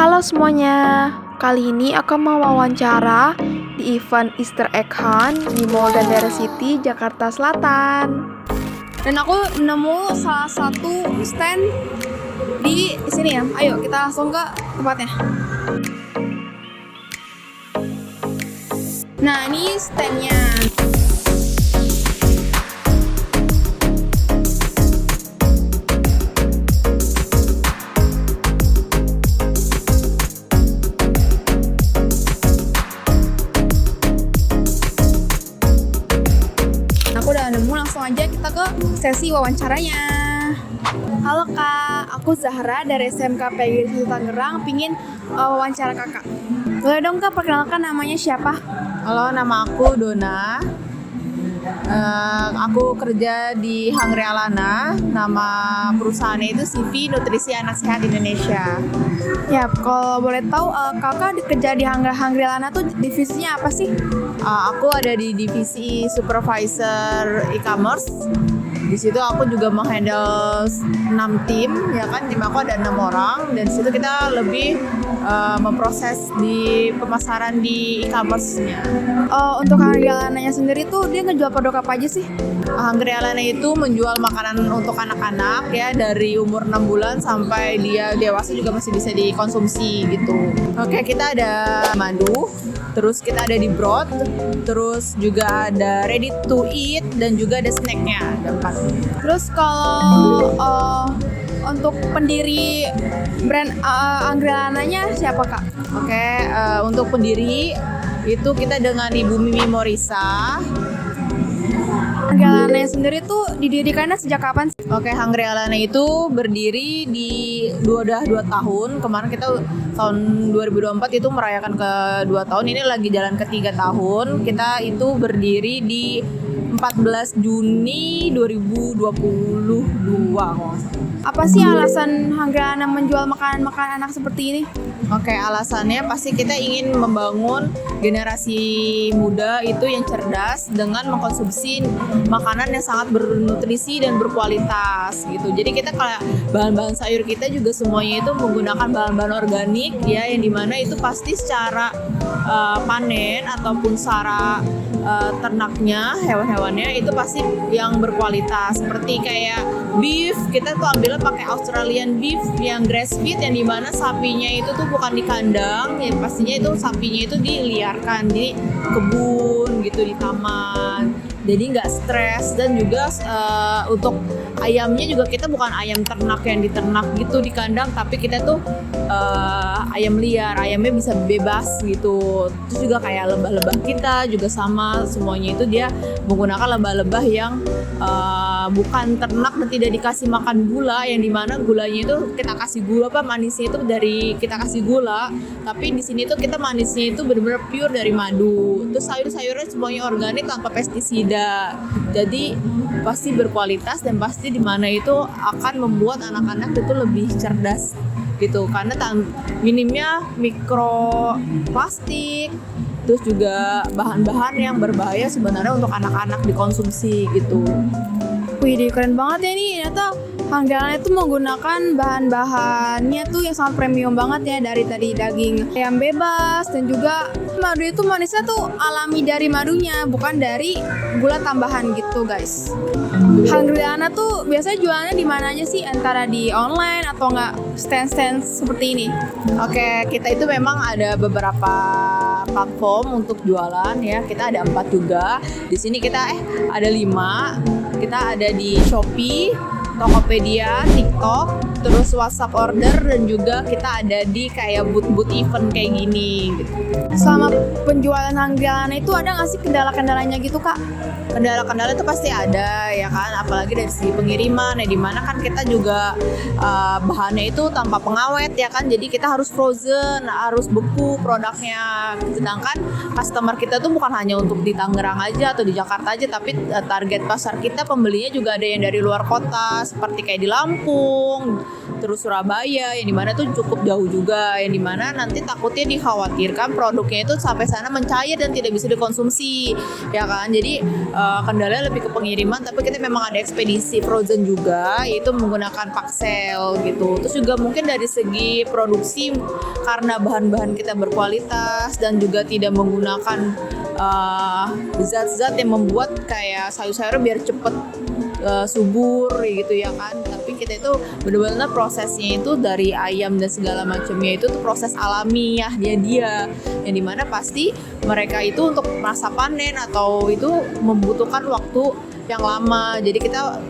Halo semuanya, kali ini aku mau wawancara di event Easter Egg Hunt di Mall Dandara City, Jakarta Selatan. Dan aku nemu salah satu stand di sini ya. Ayo kita langsung ke tempatnya. Nah ini standnya. Aku udah nemu, langsung aja kita ke sesi wawancaranya. Halo Kak, aku Zahra dari SMK PGRI Tangerang, pingin wawancara Kakak. Boleh dong Kak perkenalkan namanya siapa? Halo, nama aku Dona. Aku kerja di Hangri Alana. Nama perusahaannya itu CV Nutrisi Anak Sehat Indonesia. Ya, kalau boleh tahu Kakak kerja di Hangri Alana tuh divisinya apa sih? Aku ada di divisi supervisor e-commerce. Di situ aku juga menghandle 6 tim, ya kan, tim aku ada 6 orang, dan di situ kita lebih memproses di pemasaran di e-commerce-nya. Untuk Hangri Alananya sendiri tuh dia ngejual produk apa aja sih? Hangri Alana itu menjual makanan untuk anak-anak ya, dari umur 6 bulan sampai dia dewasa juga masih bisa dikonsumsi gitu. Oke, kita ada madu, terus kita ada di broth, terus juga ada ready to eat, dan juga ada snacknya, ada 4. Terus kalau untuk pendiri brand Hangri Alananya siapa Kak? Oke, untuk pendiri itu kita dengan Ibu Mimi Morisa. Hangri Alananya sendiri tuh didirikannya sejak kapan sih? Oke, Hangri Alana itu berdiri di udah 2 tahun. Kemarin kita tahun 2024 itu merayakan ke 2 tahun. Ini lagi jalan ke 3 tahun. Kita itu berdiri di 14 Juni 2022. Apa sih alasan Hangri Alana menjual makanan-makanan anak seperti ini? Oke, alasannya pasti kita ingin membangun generasi muda itu yang cerdas dengan mengkonsumsi makanan yang sangat bernutrisi dan berkualitas gitu. Jadi kita kayak bahan-bahan sayur kita juga semuanya itu menggunakan bahan-bahan organik ya, yang dimana itu pasti secara panen ataupun secara ternaknya, hewan-hewannya itu pasti yang berkualitas. Seperti kayak beef, kita tuh ambilnya pakai Australian beef yang grass fed, yang dimana sapinya itu tuh bukan di kandang, ya pastinya itu sapinya itu diliarkan di kebun gitu, di taman, jadi nggak stres. Dan juga untuk ayamnya juga kita bukan ayam ternak yang diternak gitu di kandang, tapi kita tuh ayam liar, ayamnya bisa bebas gitu. Terus juga kayak lebah-lebah kita juga sama, semuanya itu dia menggunakan lebah-lebah yang bukan ternak dan tidak dikasih makan gula, yang dimana gulanya itu kita kasih gula manisnya itu dari kita kasih gula, tapi di sini tuh kita manisnya itu benar-benar pure dari madu. Terus sayur-sayurnya semuanya organik tanpa pestisida, jadi pasti berkualitas dan pasti di mana itu akan membuat anak-anak itu lebih cerdas gitu, karena minimnya mikroplastik, terus juga bahan-bahan yang berbahaya sebenarnya untuk anak-anak dikonsumsi gitu. Wih, keren banget ya ini. Ternyata Hangri Alana itu menggunakan bahan-bahannya tuh yang sangat premium banget ya, dari tadi daging ayam bebas, dan juga madu itu manisnya tuh alami dari madunya, bukan dari gula tambahan gitu guys. Hangri Alana tuh biasanya jualannya di mana aja sih? Antara di online atau enggak stand-stand seperti ini? Oke, kita itu memang ada beberapa platform untuk jualan ya. Kita ada 4 juga. Di sini kita ada 5. Kita ada di Shopee, Tokopedia, TikTok, terus WhatsApp order, dan juga kita ada di kayak booth-booth event kayak gini gitu. Selama penjualan Hangri Alana itu ada nggak sih kendala-kendalanya gitu Kak? Kendala-kendala itu pasti ada ya kan, apalagi dari segi pengiriman ya, dimana kan kita juga bahannya itu tanpa pengawet ya kan, jadi kita harus frozen, harus beku produknya. Sedangkan customer kita tuh bukan hanya untuk di Tangerang aja atau di Jakarta aja, tapi target pasar kita pembelinya juga ada yang dari luar kota, seperti kayak di Lampung, terus Surabaya, yang dimana tuh cukup jauh juga, yang dimana nanti takutnya dikhawatirkan produknya itu sampai sana mencair dan tidak bisa dikonsumsi, ya kan. Jadi kendalanya lebih ke pengiriman, tapi kita memang ada ekspedisi frozen juga, yaitu menggunakan paksel gitu. Terus juga mungkin dari segi produksi, karena bahan-bahan kita berkualitas dan juga tidak menggunakan zat-zat yang membuat kayak sayur-sayur biar cepet subur gitu ya kan. Tapi kita itu benar-benar prosesnya itu dari ayam dan segala macamnya itu tuh proses alamiah dia yang dimana pasti mereka itu untuk masa panen atau itu membutuhkan waktu yang lama. Jadi kita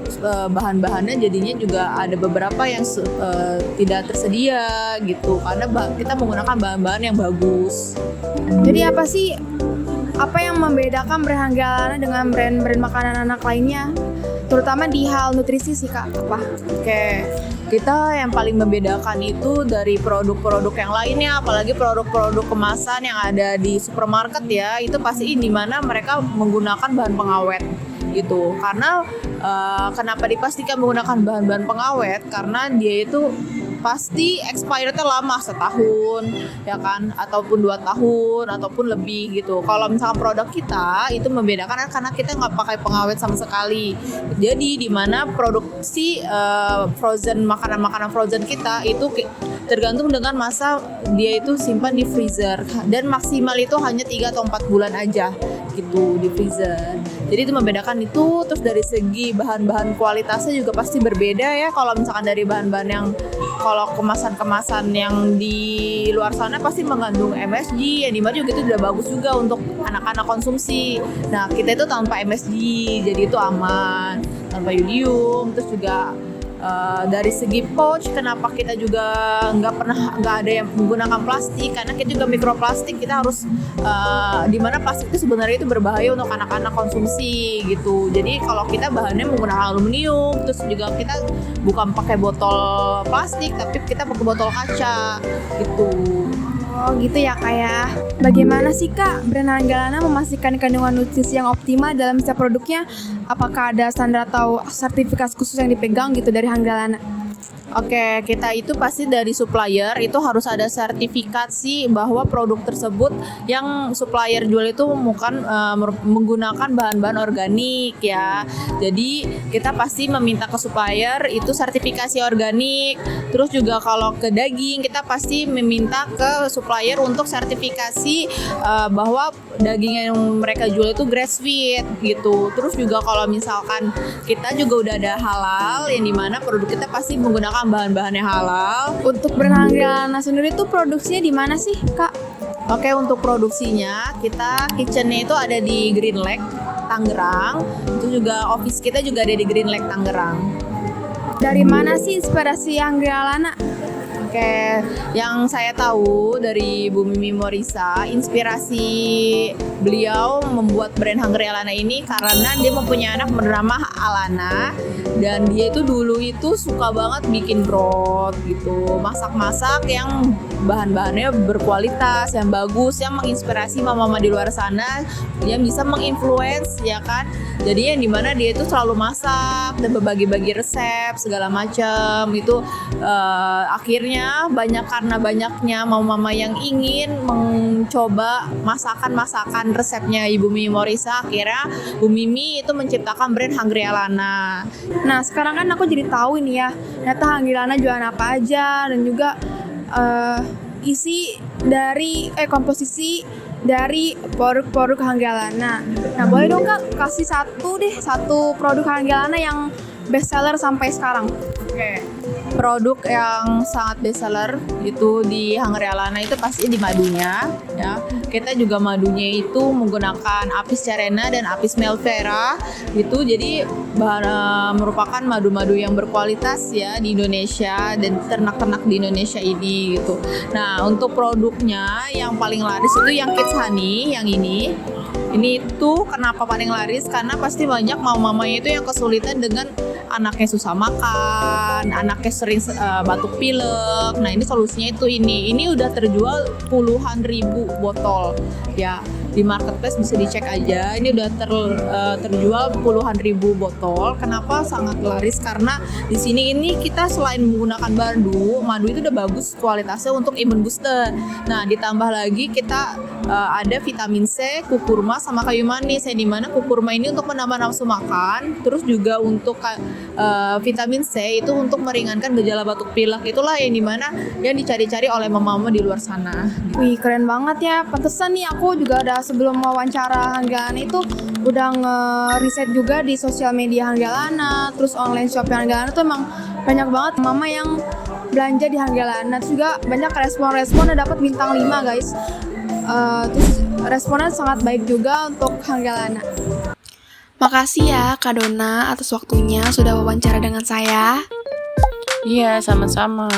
bahan-bahannya jadinya juga ada beberapa yang tidak tersedia gitu, karena kita menggunakan bahan-bahan yang bagus. Jadi apa yang membedakan brand Hanggalanna dengan brand-brand makanan anak lainnya, terutama di hal nutrisi sih Kak? Apa? Oke, kita yang paling membedakan itu dari produk-produk yang lainnya, apalagi produk-produk kemasan yang ada di supermarket ya, itu pasti di mana mereka menggunakan bahan pengawet gitu. Karena kenapa dipastikan menggunakan bahan-bahan pengawet? Karena dia itu pasti expirednya lama, setahun ya kan, ataupun 2 tahun ataupun lebih gitu. Kalau misalkan produk kita itu membedakan karena kita nggak pakai pengawet sama sekali. Jadi di mana produksi frozen, makanan frozen kita itu tergantung dengan masa dia itu simpan di freezer, dan maksimal itu hanya 3 atau 4 bulan aja gitu di freezer. Jadi itu membedakan itu. Terus dari segi bahan-bahan kualitasnya juga pasti berbeda ya. Kalau misalkan dari bahan-bahan yang kalau kemasan-kemasan yang di luar sana pasti mengandung MSG, yang dimana juga itu udah bagus juga untuk anak-anak konsumsi. Nah kita itu tanpa MSG, jadi itu aman, tanpa yodium. Terus juga dari segi pouch, kenapa kita juga nggak ada yang menggunakan plastik, karena kita juga mikroplastik. Kita harus dimana plastik itu sebenarnya itu berbahaya untuk anak-anak konsumsi gitu. Jadi kalau kita bahannya menggunakan aluminium, terus juga kita bukan pakai botol plastik tapi kita pakai botol kaca gitu. Oh gitu ya Kak ya. Bagaimana sih Kak brand Hanggalanna memastikan kandungan nutrisi yang optimal dalam setiap produknya? Apakah ada standar atau sertifikasi khusus yang dipegang gitu dari Hanggalanna? Oke, kita itu pasti dari supplier itu harus ada sertifikasi bahwa produk tersebut yang supplier jual itu bukan menggunakan bahan-bahan organik ya. Jadi kita pasti meminta ke supplier itu sertifikasi organik. Terus juga kalau ke daging kita pasti meminta ke supplier untuk sertifikasi bahwa daging yang mereka jual itu grass fed gitu. Terus juga kalau misalkan kita juga udah ada halal, yang dimana produk kita pasti menggunakan bahan-bahan yang halal. Untuk brand Hanggalanna sendiri tuh produksinya di mana sih Kak? Oke, untuk produksinya kita kitchennya itu ada di Green Lake, Tangerang. Itu juga office kita juga ada di Green Lake, Tangerang. Dari mana sih inspirasi Hanggalanna? Oke, yang saya tahu dari Bu Mimi Morisa, inspirasi beliau membuat brand Hanggalanna ini karena dia mempunyai anak bernama Alana, dan dia itu dulu itu suka banget bikin broth gitu, masak-masak yang bahan-bahannya berkualitas, yang bagus, yang menginspirasi mama-mama di luar sana, yang bisa menginfluence ya kan. Jadi yang dimana dia itu selalu masak dan berbagi-bagi resep segala macam itu. Akhirnya karena banyaknya mama-mama yang ingin mencoba masakan resepnya Ibu Mimi Morisa, akhirnya Bu Mimi itu menciptakan brand Hanggalanna. Nah sekarang kan aku jadi tahu ini ya, ternyata Hanggalanna jualan apa aja, dan juga komposisi dari produk Hanggalanna. Nah boleh dong Kak kasih satu produk Hanggalanna yang best seller sampai sekarang. Oke. Produk yang sangat best seller itu di Hanggalanna itu pasti di madunya ya. Kita juga madunya itu menggunakan Apis cerana dan Apis mellifera gitu. Jadi merupakan madu-madu yang berkualitas ya di Indonesia dan ternak-ternak di Indonesia ini gitu. Nah, untuk produknya yang paling laris itu yang Kids Honey yang ini. Ini tuh kenapa paling laris? Karena pasti banyak mama-mamanya itu yang kesulitan dengan anaknya susah makan, anaknya sering batuk pilek. Nah ini solusinya itu ini udah terjual puluhan ribu botol ya. di marketplace bisa dicek aja. Ini udah terjual puluhan ribu botol. Kenapa sangat laris? Karena di sini ini kita selain menggunakan madu itu udah bagus kualitasnya untuk imun booster. Nah, ditambah lagi kita ada vitamin C, kukurma sama kayu manis. Yang dimana kukurma ini untuk menambah nafsu makan, terus juga untuk vitamin C itu untuk meringankan gejala batuk pilek. Itulah yang dimana yang dicari-cari oleh mama-mama di luar sana. Wih, keren banget ya. Pantesan nih aku juga ada sebelum wawancara Hanggaana itu udah nge-riset juga di sosial media Hanggaana, terus online shop Hanggaana tuh emang banyak banget mama yang belanja di Hanggaana. Terus juga banyak respon-respon dan dapat bintang 5, guys. Terus responnya sangat baik juga untuk Hanggaana. Makasih ya Kak Dona atas waktunya sudah wawancara dengan saya. Iya, sama-sama.